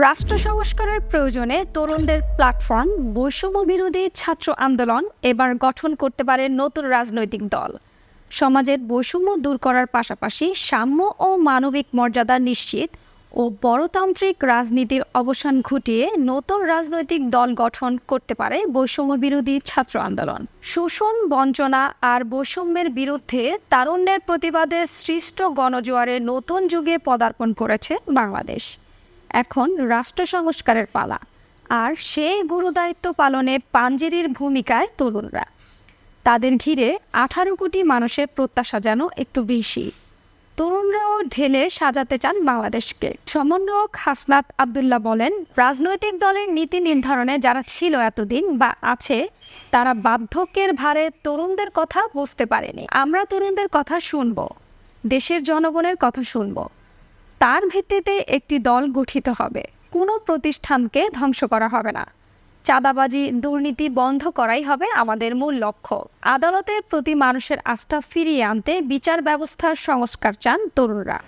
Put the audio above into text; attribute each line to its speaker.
Speaker 1: রাষ্ট্র সংস্কারের প্রয়োজনে তরুণদের প্ল্যাটফর্ম বৈষম্য বিরোধী ছাত্র আন্দোলন এবার গঠন করতে পারে নতুন রাজনৈতিক দল। সমাজের বৈষম্য দূর করার পাশাপাশি সাম্য ও মানবিক মর্যাদা নিশ্চিত ও বড়তান্ত্রিক রাজনীতির অবসান ঘটিয়ে নতুন রাজনৈতিক দল গঠন করতে পারে বৈষম্য বিরোধী ছাত্র আন্দোলন। শোষণ, বঞ্চনা আর বৈষম্যের বিরুদ্ধে তারুণ্যের প্রতিবাদে সৃষ্ট গণজোয়ারে নতুন যুগে পদার্পণ করেছে বাংলাদেশ। এখন রাষ্ট্র সংস্কারের পালা, আর সেই গুরুদায়িত্ব পালনে পাঞ্জেরির ভূমিকায় তরুণরা। তাদের ঘিরে 18 কোটি মানুষের প্রত্যাশা যেন একটু বেশি। তরুণরাও ঢেলে সাজাতে চান বাংলাদেশকে। সমন্বয়ক হাসনাত আবদুল্লাহ বলেন, রাজনৈতিক দলের নীতি নির্ধারণে যারা ছিল এতদিন বা আছে, তারা বার্ধক্যের ভারে তরুণদের কথা বুঝতে পারেনি। আমরা তরুণদের কথা শুনব, দেশের জনগণের কথা শুনব। তার ভিত্তিতে একটি দল গঠিত হবে। কোনো প্রতিষ্ঠানকে ধ্বংস করা হবে না। চাঁদাবাজি, দুর্নীতি বন্ধ করাই হবে আমাদের মূল লক্ষ্য। আদালতের প্রতি মানুষের আস্থা ফিরিয়ে আনতে বিচার ব্যবস্থার সংস্কার চান তরুণরা।